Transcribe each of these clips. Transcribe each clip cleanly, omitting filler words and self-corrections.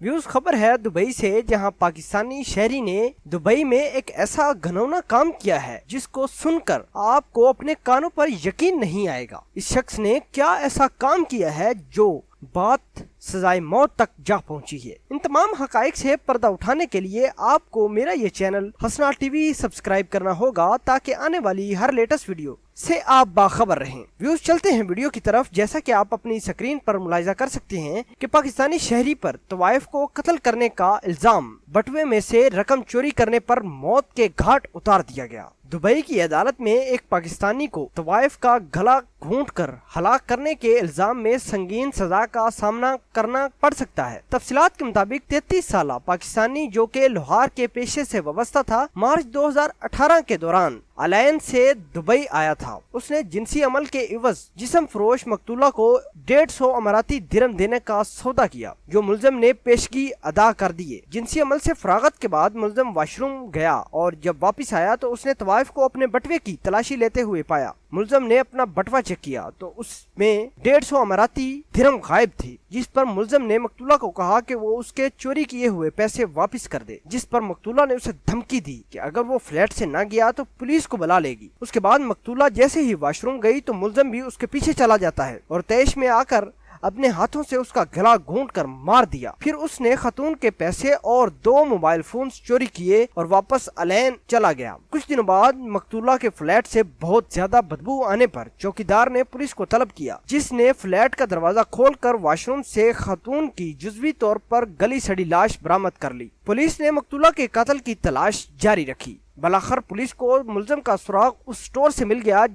Views खबर है Dubai से, जहां पाकिस्तानी शहरी ने दुबई में एक ऐसा घिनौना काम किया है जिसको सुनकर आपको अपने कानों पर यकीन नहीं आएगा। इस शख्स ने क्या ऐसा काम किया है जो बात सजाए मौत तक जा पहुंची है। इन तमाम हकाइक से पर्दा उठाने के लिए आपको मेरा ये चैनल हसना टीवी सब्सक्राइब करना होगा ताकि आने वाली हर लेटेस्ट वीडियो से आप बाखबर रहें। व्यूज चलते हैं वीडियो की तरफ। जैसा कि आप अपनी स्क्रीन पर मुलाहिजा कर सकते हैं कि पाकिस्तानी शहरी पर तवाइफ को कत्ल करने का इल्जाम, बटुए में से रकम चोरी करने पर मौत के घाट उतार दिया गया। दुबई की अदालत में एक पाकिस्तानी को तवाइफ का गला घूंटकर हलाक करने के इल्जाम में संगीन सजा का सामना करना पड़ सकता है। तफसीलात के मुताबिक 33 साल पाकिस्तानी जो के लोहार के पेशे से वाबस्ता था, मार्च 2018 के दौरान अलायन से दुबई आया था। उसने जिनसी अमल के इवज जिस्म फरोश मकतूला को 150 अमाराती दिरहम देने का सौदा किया, जो मुल्जिम ने पेशगी अदा कर दिए। जिनसी अमल से फरागत के बाद मुल्जिम वाशरूम गया और जब वापस आया तो उसने तवाइफ को अपने बटवे की तलाशी लेते हुए पाया। मुल्जिम ने अपना बटवा चेक किया तो उसमें 150 अमाराती दिरहम गायब थी, जिस पर मुल्जिम ने मकतूला को कहा कि वो उसके चोरी किए हुए पैसे वापस कर दे, जिस पर मकतूला ने उसे धमकी दी कि अगर वो फ्लैट से न गया तो पुलिस को बुला लेगी। उसके बाद मकतूला जैसे ही वॉशरूम गई तो मुल्जिम भी उसके पीछे चला जाता है और तैश में आकर अपने हाथों से उसका गला घूंट कर मार दिया। फिर उसने खतून के पैसे और 2 मोबाइल फोन चोरी किए और वापस अलायन चला गया। कुछ दिनों बाद मकतूला के फ्लैट से बहुत ज्यादा बदबू आने पर चौकीदार ने पुलिस को तलब किया, जिसने फ्लैट का दरवाजा खोलकर वॉशरूम से खतून की जुज़वी तौर पर गली सड़ी लाश बरामद कर ली। पुलिस ने मकतूला के कातिल की तलाश जारी रखी। बलाखिर पुलिस को मुल्जिम का सुराग उस स्टोर से मिल गया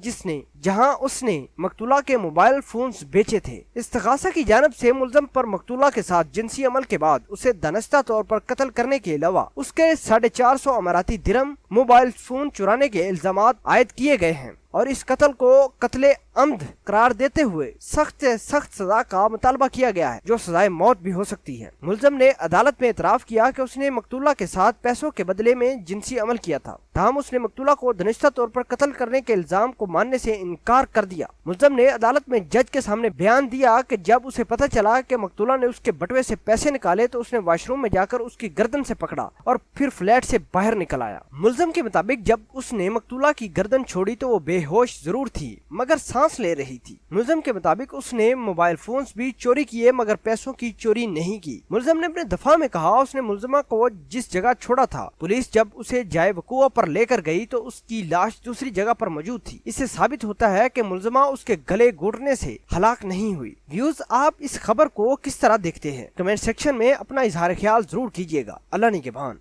जहां उसने मकतूला के मोबाइल फोन्स बेचे थे। इस्तिगासा की जानिब से मुल्जिम पर मकतूला के साथ जिनसी अमल के बाद उसे दानिस्ता तौर पर कत्ल करने के अलावा उसके 450 अमाराती दिरहम मोबाइल फोन चुराने के इल्जामात आयद किए गए हैं और इस कत्ल को कत्ले अम्द करार देते हुए सख्त से सख्त सजा का मुतालबा किया गया है, जो सजाए मौत भी हो सकती है। मुल्जिम ने अदालत में एतराफ किया कि उसने मकतूला के साथ पैसों के बदले में जिनसी अमल किया था, ताहम उसने मकतूला को दानिस्ता तौर पर कत्ल करने के इल्जाम को मानने से इनकार कर दिया। मुल्जिम ने अदालत में जज के सामने बयान दिया कि जब उसे पता चला कि मकतूला ने उसके बटुए से पैसे निकाले तो उसने वॉशरूम में जाकर उसकी गर्दन से पकड़ा और फिर फ्लैट से बाहर निकल आया। मुल्जिम के मुताबिक जब उसने मकतूला की गर्दन छोड़ी तो वो बेहोश जरूर थी मगर सांस ले रही थी। मुल्जिम के मुताबिक उसने मोबाइल फोन्स भी चोरी किए मगर पैसों की चोरी नहीं की। मुल्जिम ने अपने दफा में कहा उसने मुल्जिमा को जिस जगह छोड़ा था, पुलिस जब उसे जाए वकूआ पर लेकर गई तो उसकी लाश दूसरी जगह पर मौजूद थी। इससे साबित होता है कि मुल्जिमा उसके गले घोटने से हलाक नहीं हुई। व्यूज, आप इस खबर को किस तरह देखते हैं? कमेंट सेक्शन में अपना इजहार ख्याल जरूर कीजिएगा। अल्लाह निगहबान।